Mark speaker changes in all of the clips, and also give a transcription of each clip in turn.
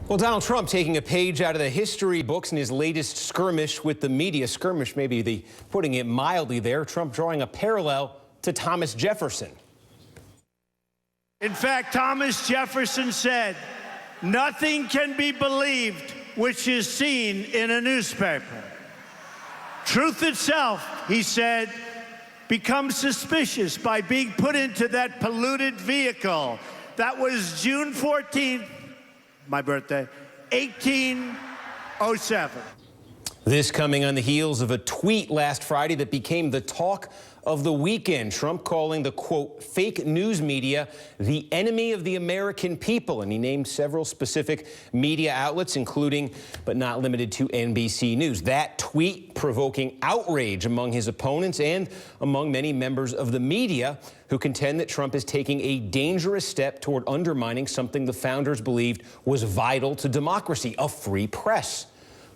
Speaker 1: Well, Donald Trump taking a page out of the history books in his latest skirmish with the media. Skirmish, maybe putting it mildly there. Trump drawing a parallel to Thomas Jefferson.
Speaker 2: In fact, Thomas Jefferson said, "Nothing can be believed which is seen in a newspaper. Truth itself," he said, "becomes suspicious by being put into that polluted vehicle." That was June 14th, my birthday, 1807.
Speaker 1: This coming on the heels of a tweet last Friday that became the talk of the weekend. Trump calling the, quote, fake news media the enemy of the American people. And he named several specific media outlets, including, but not limited to, NBC News. That tweet provoking outrage among his opponents and among many members of the media who contend that Trump is taking a dangerous step toward undermining something the founders believed was vital to democracy, a free press.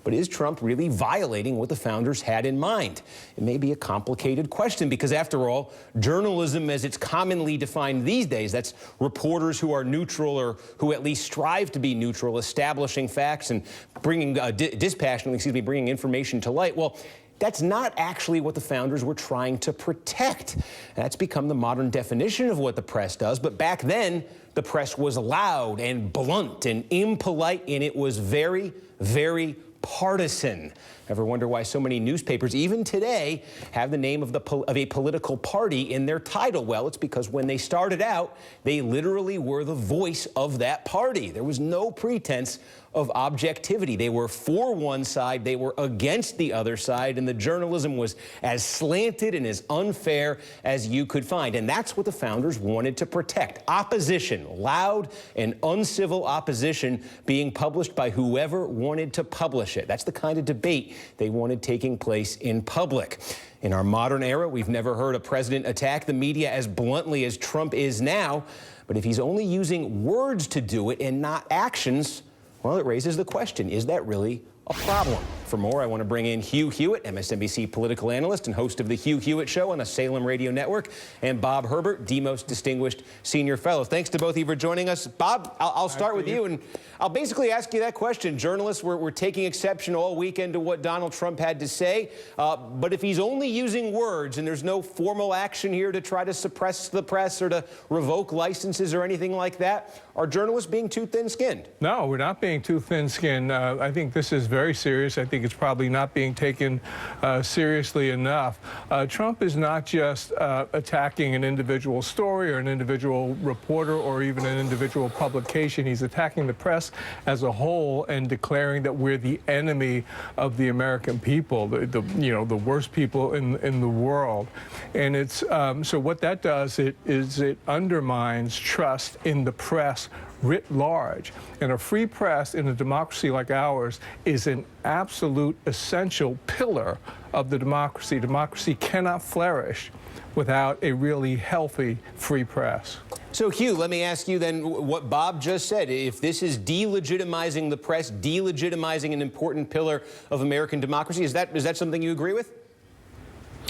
Speaker 1: But is Trump really violating what the founders had in mind? It may be a complicated question because, after all, journalism as it's commonly defined these days, that's reporters who are neutral or who at least strive to be neutral, establishing facts and bringing dispassionately, bringing information to light. Well, that's not actually what the founders were trying to protect. That's become the modern definition of what the press does. But back then, the press was loud and blunt and impolite, and it was very, very partisan. Ever wonder why so many newspapers, even today, have the name of a political party in their title? Well, it's because when they started out, they literally were the voice of that party. There was no pretense of objectivity. They were for one side, they were against the other side, and the journalism was as slanted and as unfair as you could find. And that's what the founders wanted to protect. Opposition, loud and uncivil opposition being published by whoever wanted to publish it. That's the kind of debate they wanted taking place in public. In our modern era, we've never heard a president attack the media as bluntly as Trump is now. But if he's only using words to do it and not actions, well, it raises the question, is that really a problem? For more, I want to bring in Hugh Hewitt, MSNBC political analyst and host of the Hugh Hewitt Show on the Salem Radio Network, and Bob Herbert, the most distinguished senior fellow. Thanks to both of you for joining us. Bob, I'll start with you, and I'll basically ask you that question. Journalists were taking exception all weekend to what Donald Trump had to say, but if he's only using words and there's no formal action here to try to suppress the press or to revoke licenses or anything like that, are journalists being too thin-skinned?
Speaker 3: No, we're not being too thin-skinned. I think this is very serious. I think it's probably not being taken seriously enough. Trump is not just attacking an individual story or an individual reporter or even an individual publication. He's attacking the press as a whole and declaring that we're the enemy of the American people, the worst people in the world. And it's so what that does is it undermines trust in the press writ large. And a free press in a democracy like ours is an absolute essential pillar of the democracy. Democracy cannot flourish without a really healthy free press.
Speaker 1: So, Hugh, let me ask you then what Bob just said. If this is delegitimizing the press, delegitimizing an important pillar of American democracy, is that something you agree with?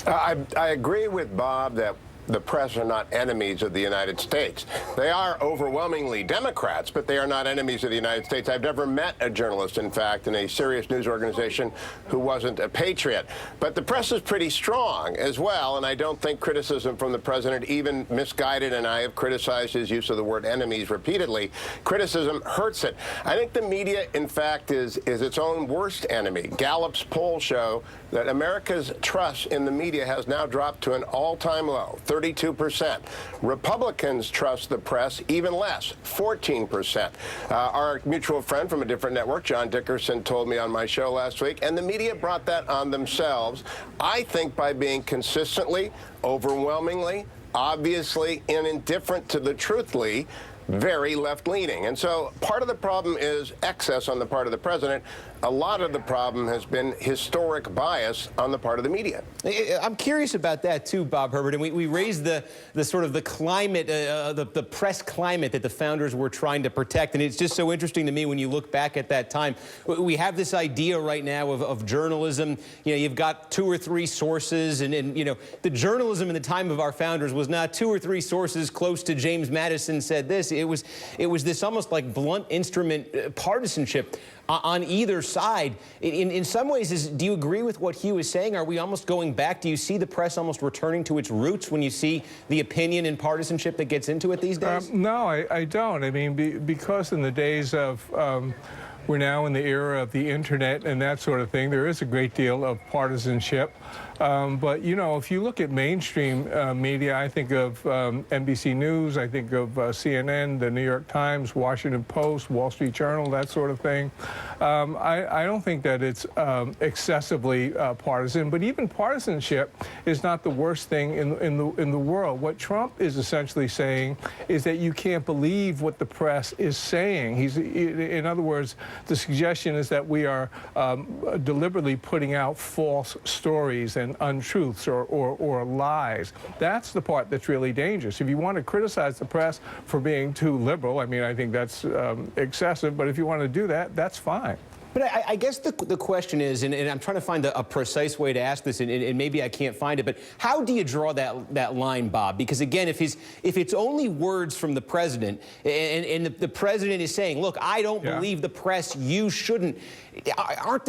Speaker 4: I agree with Bob that the press are not enemies of the United States. They are overwhelmingly Democrats, but they are not enemies of the United States. I've never met a journalist, in fact, in a serious news organization who wasn't a patriot. But the press is pretty strong as well, and I don't think criticism from the president, even misguided, and I have criticized his use of the word enemies repeatedly, criticism hurts it. I think the media, in fact, is its own worst enemy. Gallup's polls show that America's trust in the media has now dropped to an all-time low, 32%. Republicans trust the press even less, 14%. Our mutual friend from a different network, John Dickerson, told me on my show last week, and the media brought that on themselves, I think, by being consistently, overwhelmingly, obviously, and indifferent to the truthfully, very left-leaning. And so part of the problem is excess on the part of the president. a lot of the problem has been historic bias on the part of the media.
Speaker 1: I'm curious about that too, Bob Herbert. And we raised the sort of the climate, the press climate that the founders were trying to protect. And it's just so interesting to me when you look back at that time. We have this idea right now of journalism. You know, you've got 2 or 3 sources, and you know, the journalism in the time of our founders was not 2 or 3 sources close to James Madison said this. It was this almost like blunt instrument partisanship on either side. In some ways, do you agree with what Hugh is saying? Are we almost going back? Do you see the press almost returning to its roots when you see the opinion and partisanship that gets into it these days?
Speaker 3: No, I don't. I mean, because in the days of we're now in the era of the internet and that sort of thing, there is a great deal of partisanship. But, you know, if you look at mainstream media, I think of NBC News, I think of CNN, the New York Times, Washington Post, Wall Street Journal, that sort of thing. I don't think that it's excessively partisan, but even partisanship is not the worst thing in the world. What Trump is essentially saying is that you can't believe what the press is saying. In other words, the suggestion is that we are deliberately putting out false stories and untruths or lies. That's the part that's really dangerous. If you want to criticize the press for being too liberal, I mean, I think that's excessive, but if you want to do that, that's fine.
Speaker 1: But I guess the question is, and I'm trying to find a precise way to ask this, and maybe I can't find it, but how do you draw that line, Bob? Because again, if it's only words from the president, and the president is saying, look, I don't believe the press, you shouldn't,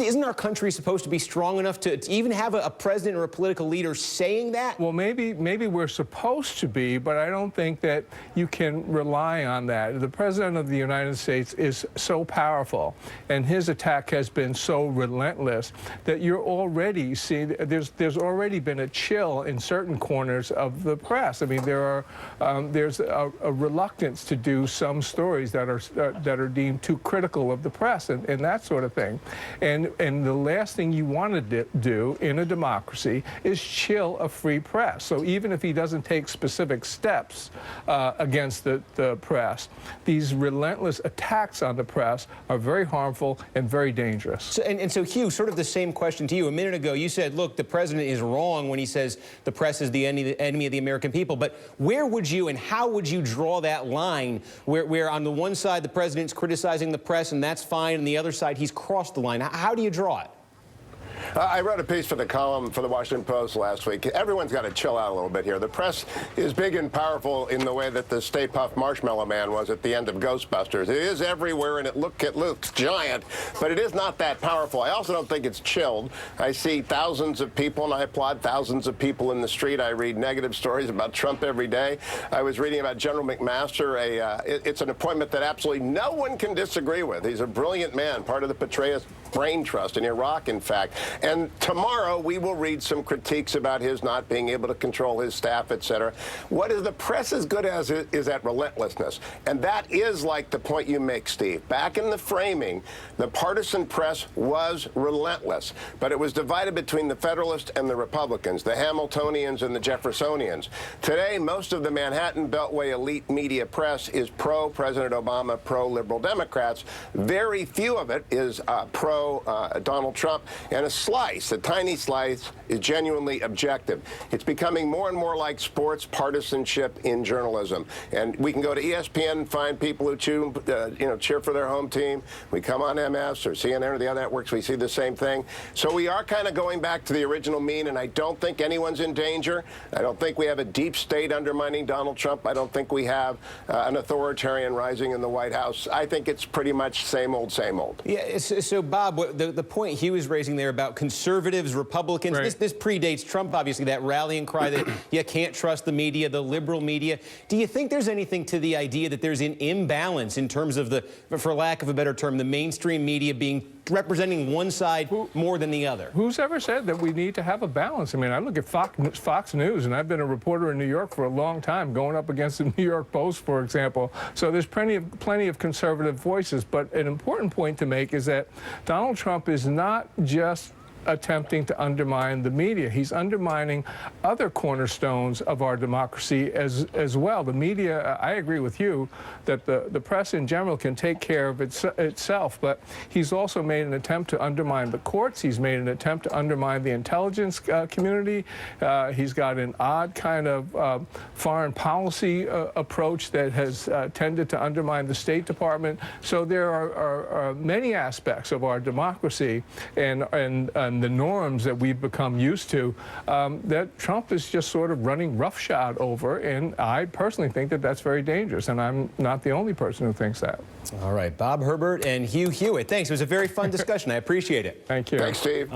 Speaker 1: isn't our country supposed to be strong enough to even have a president or a political leader saying that?
Speaker 3: Well, maybe we're supposed to be, but I don't think that you can rely on that. The president of the United States is so powerful, and his attack has been so relentless that you're already seeing there's already been a chill in certain corners of the press. I mean, there's a reluctance to do some stories that are deemed too critical of the press and that sort of thing. And the last thing you want to do in a democracy is chill a free press. So even if he doesn't take specific steps against the press, these relentless attacks on the press are very harmful and very dangerous.
Speaker 1: So Hugh, sort of the same question to you. A minute ago, you said, look, the president is wrong when he says the press is the enemy of the American people. But where would you and how would you draw that line where on the one side the president's criticizing the press and that's fine, and the other side he's crossed the line? How do you draw it?
Speaker 4: I wrote a piece for the column for the Washington Post last week. Everyone's got to chill out a little bit here. The press is big and powerful in the way that the Stay Puft Marshmallow Man was at the end of Ghostbusters. It is everywhere, and it looks giant, but it is not that powerful. I also don't think it's chilled. I see thousands of people, and I applaud thousands of people in the street. I read negative stories about Trump every day. I was reading about General McMaster. It's an appointment that absolutely no one can disagree with. He's a brilliant man, part of the Petraeus Brain Trust in Iraq, in fact. And tomorrow we will read some critiques about his not being able to control his staff, etc. What is the press as good as is at relentlessness. And that is like the point you make, Steve. Back in the framing, the partisan press was relentless, but it was divided between the Federalists and the Republicans, the Hamiltonians and the Jeffersonians. Today, most of the Manhattan Beltway elite media press is pro-President Obama, pro-liberal Democrats. Very few of it is pro-Donald Trump, and a tiny slice, is genuinely objective. It's becoming more and more like sports partisanship in journalism. And we can go to ESPN and find people who cheer for their home team. We come on MS or CNN or the other networks, we see the same thing. So we are kind of going back to the original mean, and I don't think anyone's in danger. I don't think we have a deep state undermining Donald Trump. I don't think we have an authoritarian rising in the White House. I think it's pretty much same old, same old.
Speaker 1: Yeah, so Bob, the point Hugh was raising there about conservatives, Republicans,
Speaker 3: right.
Speaker 1: This predates Trump, obviously, that rallying cry that you can't trust the media, the liberal media. Do you think there's anything to the idea that there's an imbalance in terms of the, for lack of a better term, the mainstream media representing one side more than the other? Who's
Speaker 3: ever said that we need to have a balance? I mean, I look at Fox News, and I've been a reporter in New York for a long time, going up against the New York Post, for example. So there's plenty of conservative voices. But an important point to make is that Donald Trump is not just attempting to undermine the media. He's undermining other cornerstones of our democracy as well. The media, I agree with you that the press in general can take care of itself, but he's also made an attempt to undermine the courts. He's made an attempt to undermine the intelligence community. He's got an odd kind of foreign policy approach that has tended to undermine the State Department. So there are many aspects of our democracy and the norms that we've become used to that Trump is just sort of running roughshod over, and I personally think that that's very dangerous, and I'm not the only person who thinks that.
Speaker 1: All right, Bob Herbert and Hugh Hewitt, thanks. It was a very fun discussion. I appreciate it.
Speaker 3: Thank you.
Speaker 4: Thanks, Steve.